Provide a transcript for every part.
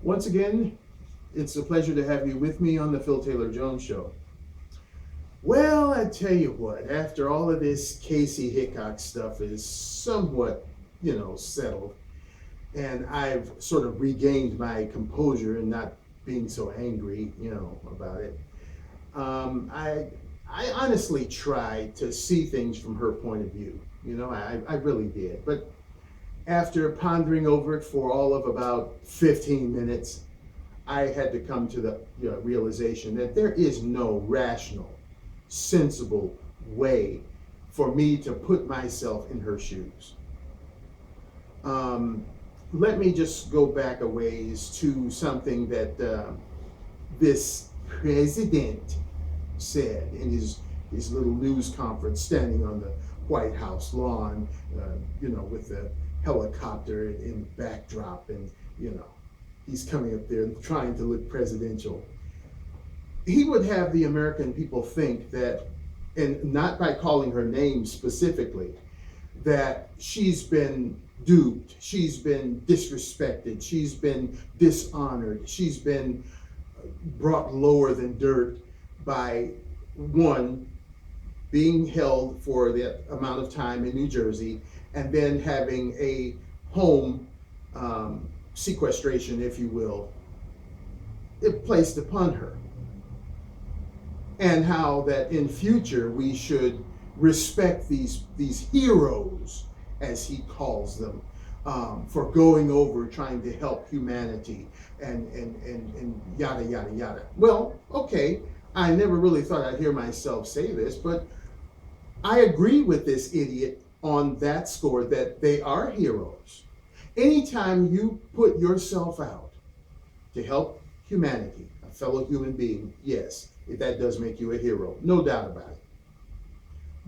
Once again, it's a pleasure to have you with me on the Phil Taylor Jones Show. Well, I tell you what, after all of this Kaci Hickox stuff is somewhat, settled, and I've sort of regained my composure and not being so angry, about it, I honestly tried to see things from her point of view. I really did. But after pondering over it for all of about 15 minutes, I had to come to the realization that there is no rational, sensible way for me to put myself in her shoes. Let me just go back a ways to something that this president said in his little news conference standing on the White House lawn, with the helicopter in the backdrop, and he's coming up there trying to look presidential. He would have the American people think that, and not by calling her name specifically, that she's been duped, she's been disrespected, she's been dishonored, she's been brought lower than dirt by, one, being held for the amount of time in New Jersey, and then having a home sequestration, if you will, placed upon her. And how that in future we should respect these heroes, as he calls them, for going over trying to help humanity and yada, yada, yada. Well, okay, I never really thought I'd hear myself say this, but I agree with this idiot on that score, that they are heroes. Anytime you put yourself out to help humanity, a fellow human being, yes, that does make you a hero, no doubt about it.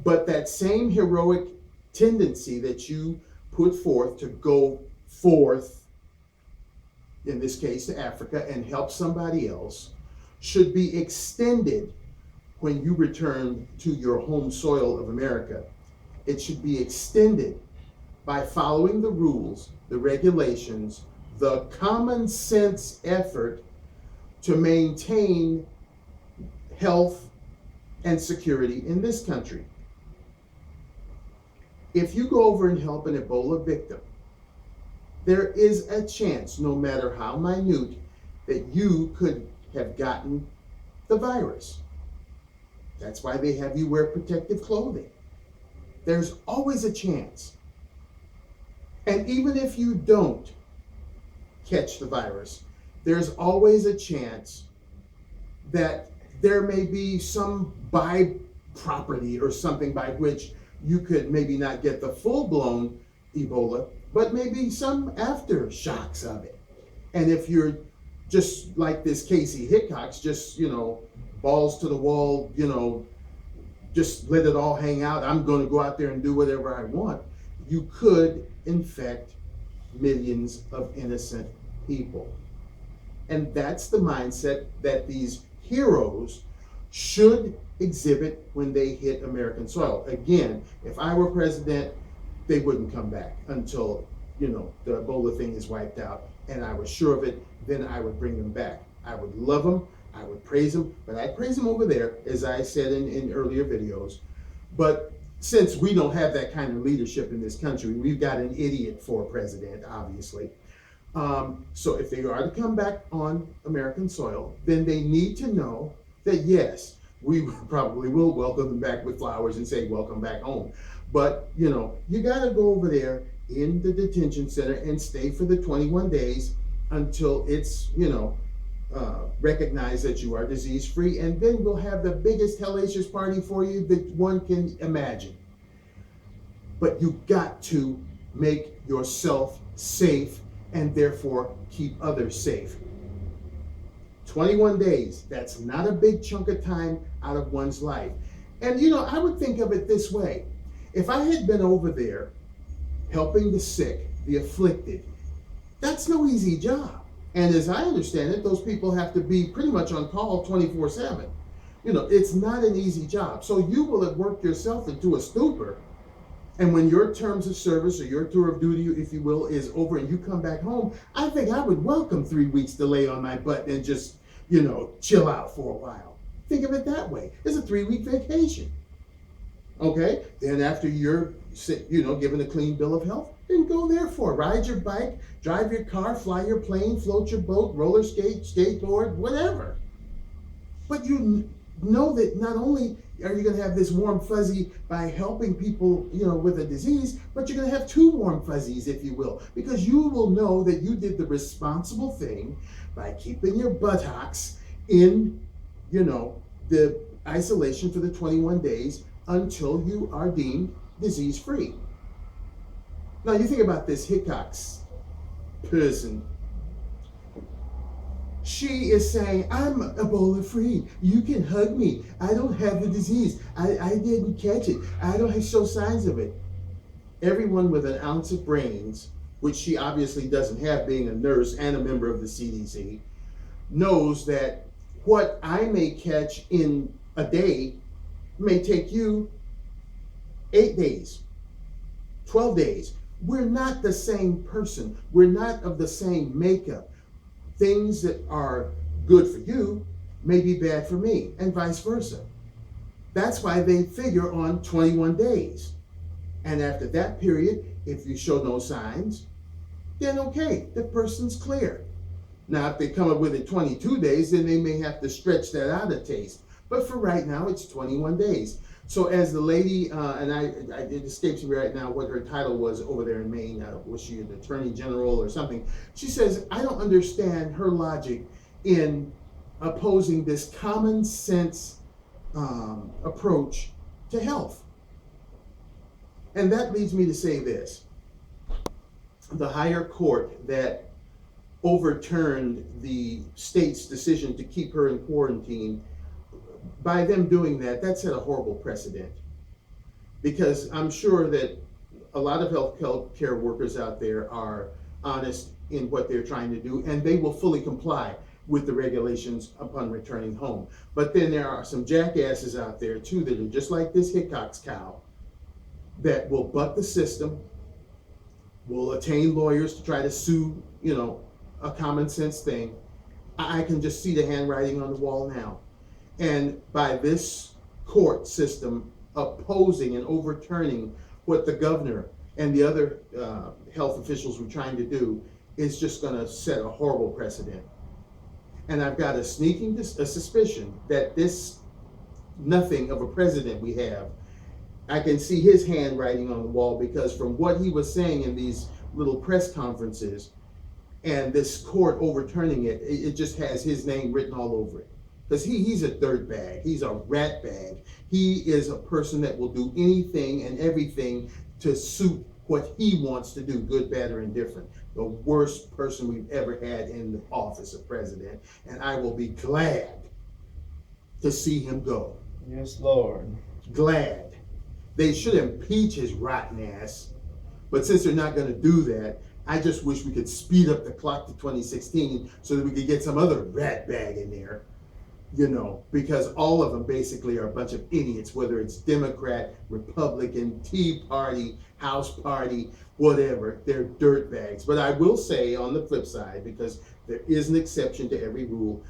But that same heroic tendency that you put forth to go forth, in this case to Africa, and help somebody else, should be extended when you return to your home soil of America. It should be extended by following the rules, the regulations, the common sense effort to maintain health and security in this country. If you go over and help an Ebola victim, there is a chance, no matter how minute, that you could have gotten the virus. That's why they have you wear protective clothing. There's always a chance. And even if you don't catch the virus, there's always a chance that there may be some by-property or something by which you could maybe not get the full-blown Ebola, but maybe some aftershocks of it. And if you're just like this Kaci Hickox, just, balls to the wall, just let it all hang out, I'm going to go out there and do whatever I want, you could infect millions of innocent people. And that's the mindset that these heroes should exhibit when they hit American soil. Again, if I were president, they wouldn't come back until, the Ebola thing is wiped out. And I was sure of it, then I would bring them back. I would love them, I would praise them, but I'd praise them over there, as I said in earlier videos. But since we don't have that kind of leadership in this country, we've got an idiot for president, obviously. So if they are to come back on American soil, then they need to know that, yes, we probably will welcome them back with flowers and say, welcome back home. But, you got to go over there in the detention center and stay for the 21 days until it's, recognize that you are disease free, and then we'll have the biggest hellacious party for you that one can imagine. But you got to make yourself safe and therefore keep others safe. 21 days, that's not a big chunk of time out of one's life. And I would think of it this way. If I had been over there helping the sick, the afflicted, that's no easy job. And as I understand it, those people have to be pretty much on call 24/7. It's not an easy job. So you will have worked yourself into a stupor And when your terms of service or your tour of duty, if you will, is over and you come back home, I think I would welcome 3 weeks to lay on my butt and just, chill out for a while. Think of it that way. It's a 3-week vacation. Okay? Then after you're, given a clean bill of health, then go there for it. Ride your bike, drive your car, fly your plane, float your boat, roller skate, skateboard, whatever. But you know that not only are you going to have this warm fuzzy by helping people, with a disease, but you're going to have 2 warm fuzzies, if you will, because you will know that you did the responsible thing by keeping your buttocks in, the isolation for the 21 days until you are deemed disease-free. Now you think about this Hickox person. She is saying, I'm Ebola free. You can hug me. I don't have the disease. I didn't catch it. I don't show signs of it. Everyone with an ounce of brains, which she obviously doesn't have being a nurse and a member of the CDC, knows that what I may catch in a day may take you 8 days, 12 days. We're not the same person. We're not of the same makeup. Things that are good for you may be bad for me, and vice versa. That's why they figure on 21 days. And after that period, if you show no signs, then okay, the person's clear. Now, if they come up with it 22 days, then they may have to stretch that out a taste. But for right now, it's 21 days. So as the lady, and it escapes me right now what her title was over there in Maine, was she an attorney general or something? She says, I don't understand her logic in opposing this common sense approach to health. And that leads me to say this. The higher court that overturned the state's decision to keep her in quarantine, by them doing that, that set a horrible precedent. Because I'm sure that a lot of health care workers out there are honest in what they're trying to do, and they will fully comply with the regulations upon returning home. But then there are some jackasses out there too that are just like this Hickox cow that will buck the system, will attain lawyers to try to sue, a common sense thing. I can just see the handwriting on the wall now. And by this court system opposing and overturning what the governor and the other health officials were trying to do, is just going to set a horrible precedent. And I've got a sneaking suspicion that this nothing of a president we have, I can see his handwriting on the wall, because from what he was saying in these little press conferences and this court overturning it, it just has his name written all over it. Because he's a dirtbag. He's a rat bag. He is a person that will do anything and everything to suit what he wants to do, good, bad, or indifferent. The worst person we've ever had in the office of president. And I will be glad to see him go. Yes, Lord. Glad. They should impeach his rotten ass. But since they're not going to do that, I just wish we could speed up the clock to 2016 so that we could get some other rat bag in there. Because all of them basically are a bunch of idiots, whether it's Democrat, Republican, Tea Party, House Party, whatever. They're dirt bags. But I will say on the flip side, because there is an exception to every rule,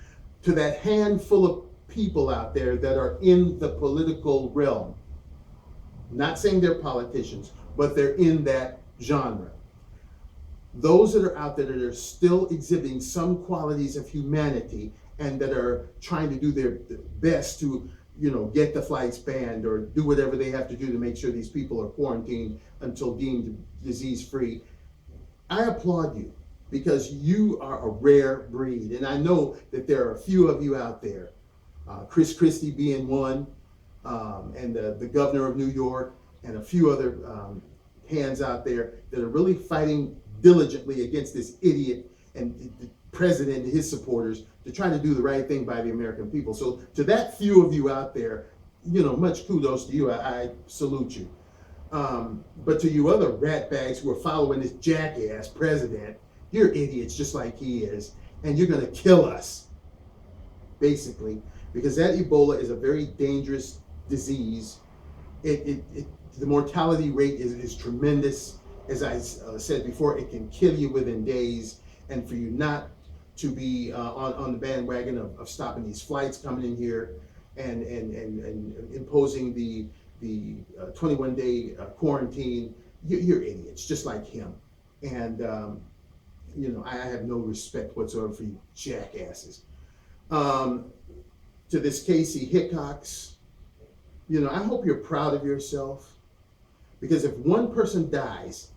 to that handful of people out there that are in the political realm, not saying they're politicians, but they're in that genre. Those that are out there that are still exhibiting some qualities of humanity and that are trying to do their best to, get the flights banned or do whatever they have to do to make sure these people are quarantined until deemed disease-free, I applaud you, because you are a rare breed. And I know that there are a few of you out there, Chris Christie being one, and the governor of New York, and a few other hands out there that are really fighting diligently against this idiot and the president and his supporters to try to do the right thing by the American people. So to that few of you out there, much kudos to you. I salute you. But to you other ratbags who are following this jackass president, you're idiots just like he is, and you're going to kill us, basically, because that Ebola is a very dangerous disease. It The mortality rate is tremendous. As I said before, it can kill you within days. And for you not to be on the bandwagon of stopping these flights coming in here and imposing the 21-day quarantine, you're idiots, just like him. And, I have no respect whatsoever for you jackasses. To this Kaci Hickox, I hope you're proud of yourself, because if one person dies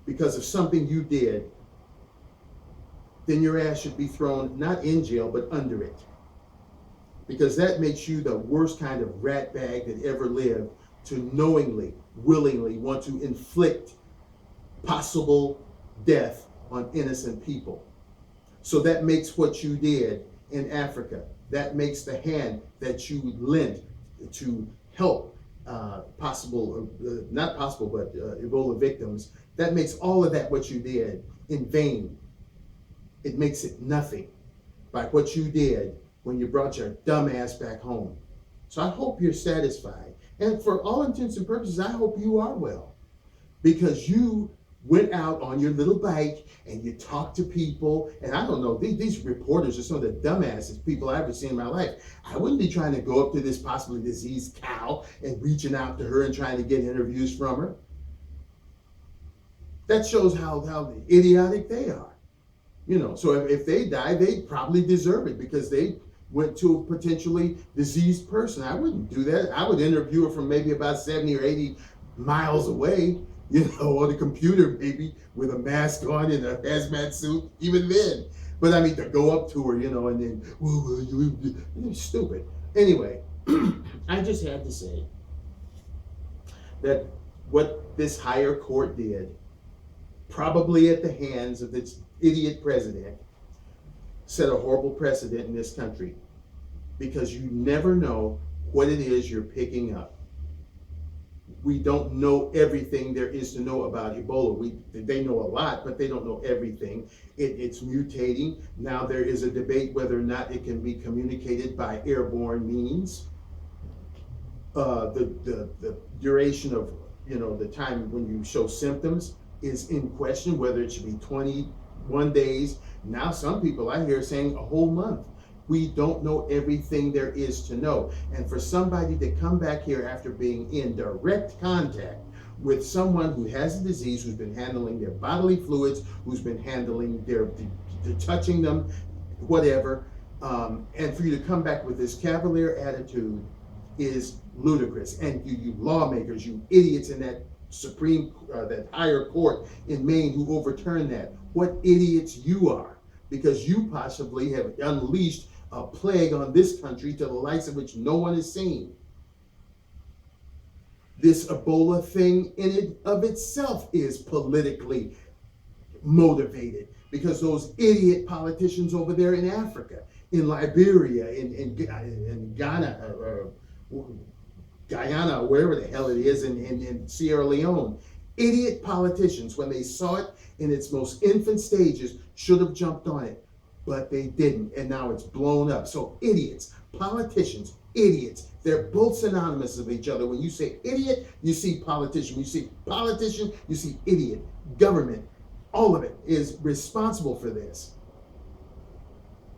because of something you did, then your ass should be thrown not in jail, but under it. Because that makes you the worst kind of rat bag that ever lived, to knowingly, willingly want to inflict possible death on innocent people. So that makes what you did in Africa, that makes the hand that you lent to help not possible, but Ebola victims, that makes all of that what you did in vain. It makes it nothing by what you did when you brought your dumb ass back home. So I hope you're satisfied. And for all intents and purposes, I hope you are well. Because you went out on your little bike and you talked to people. And I don't know, these reporters are some of the dumbasses people I've ever seen in my life. I wouldn't be trying to go up to this possibly diseased cow and reaching out to her and trying to get interviews from her. That shows how idiotic they are. So if they die, they probably deserve it because they went to a potentially diseased person. I wouldn't do that. I would interview her from maybe about 70 or 80 miles away, on the computer maybe with a mask on and a hazmat suit, even then. But I mean, to go up to her, and then, you're stupid. Anyway, I just had to say that what this higher court did, probably at the hands of this idiot president, set a horrible precedent in this country, because you never know what it is you're picking up. We don't know everything there is to know about Ebola. They know a lot, but they don't know everything. It's mutating. Now there is a debate whether or not it can be communicated by airborne means. The duration of the time when you show symptoms is in question, whether it should be 21 days. Now some people I hear saying a whole month. We don't know everything there is to know. And for somebody to come back here after being in direct contact with someone who has a disease, who's been handling their bodily fluids, who's been handling their touching them, whatever, and for you to come back with this cavalier attitude is ludicrous. And you lawmakers, you idiots in that that higher court in Maine who overturned that, what idiots you are, because you possibly have unleashed a plague on this country to the likes of which no one has seen. This Ebola thing in and of itself is politically motivated, because those idiot politicians over there in Africa, in Liberia, in Ghana, Guyana, wherever the hell it is, in Sierra Leone, idiot politicians, when they saw it in its most infant stages, should have jumped on it, but they didn't, and now it's blown up. So idiots, politicians, idiots, they're both synonymous of each other. When you say idiot, you see politician. When you see politician, you see idiot. Government, all of it is responsible for this.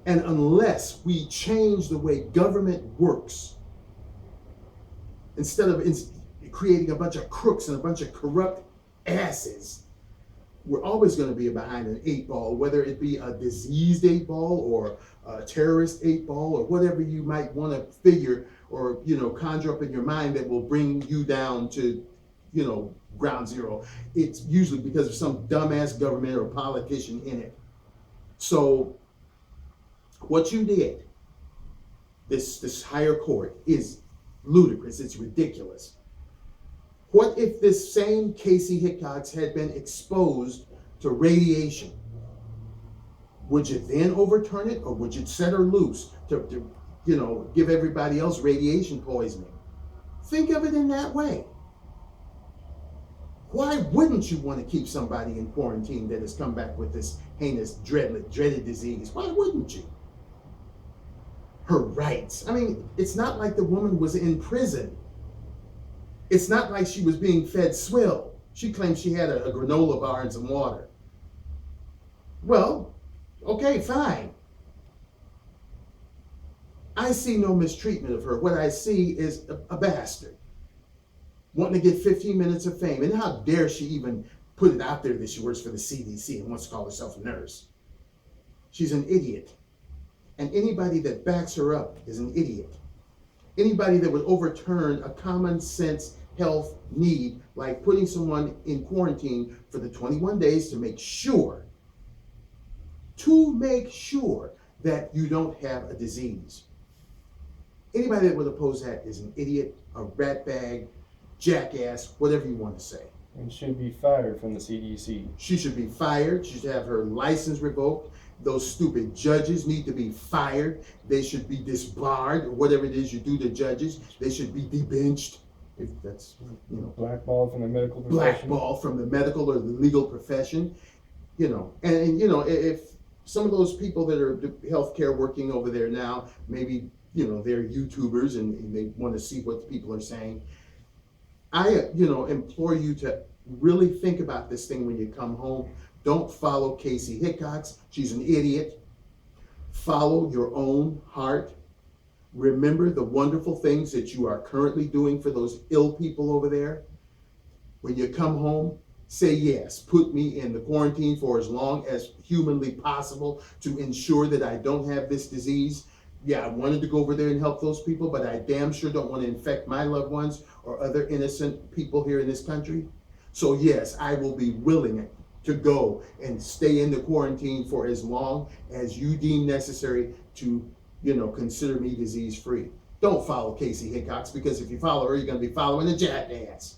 And unless we change the way government works, instead of creating a bunch of crooks and a bunch of corrupt asses, we're always going to be behind an 8 ball, whether it be a diseased 8 ball or a terrorist 8 ball or whatever you might want to figure or, conjure up in your mind that will bring you down to, ground zero. It's usually because of some dumbass government or politician in it. So what you did, this higher court, is ludicrous. It's ridiculous. What if this same Kaci Hickox had been exposed to radiation? Would you then overturn it, or would you set her loose to give everybody else radiation poisoning? Think of it in that way. Why wouldn't you want to keep somebody in quarantine that has come back with this heinous, dreaded disease? Why wouldn't you? Her rights. I mean, it's not like the woman was in prison. It's not like she was being fed swill. She claimed she had a granola bar and some water. Well, okay, fine. I see no mistreatment of her. What I see is a bastard wanting to get 15 minutes of fame. And how dare she even put it out there that she works for the CDC and wants to call herself a nurse. She's an idiot. And anybody that backs her up is an idiot. Anybody that would overturn a common sense health need, like putting someone in quarantine for the 21 days to make sure that you don't have a disease. Anybody that would oppose that is an idiot, a ratbag, jackass, whatever you want to say. And should be fired from the CDC. She should be fired. She should have her license revoked. Those stupid judges need to be fired. They should be disbarred, or whatever it is you do to judges. They should be debenched. If that's, blackballed from the medical profession. Blackballed from the medical or the legal profession. If some of those people that are healthcare working over there now, maybe, they're YouTubers and they want to see what the people are saying. I, implore you to really think about this thing when you come home. Don't follow Kaci Hickox. She's an idiot. Follow your own heart. Remember the wonderful things that you are currently doing for those ill people over there. When you come home, say yes. Put me in the quarantine for as long as humanly possible to ensure that I don't have this disease. Yeah, I wanted to go over there and help those people, but I damn sure don't want to infect my loved ones or other innocent people here in this country. So yes, I will be willing to go and stay in the quarantine for as long as you deem necessary to, consider me disease free. Don't follow Kaci Hickox, because if you follow her, you're going to be following a jackass.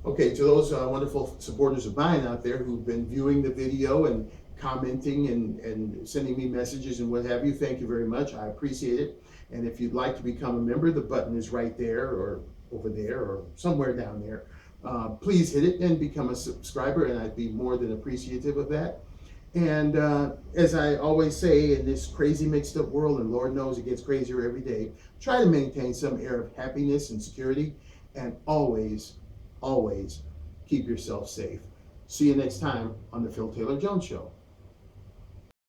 Okay, to those wonderful supporters of mine out there who've been viewing the video and commenting and sending me messages and what have you, thank you very much. I appreciate it. And if you'd like to become a member, the button is right there or over there or somewhere down there. Please hit it and become a subscriber, and I'd be more than appreciative of that. And as I always say, in this crazy mixed up world, and Lord knows it gets crazier every day, try to maintain some air of happiness and security, and always, always keep yourself safe. See you next time on the Phil Taylor Jones Show.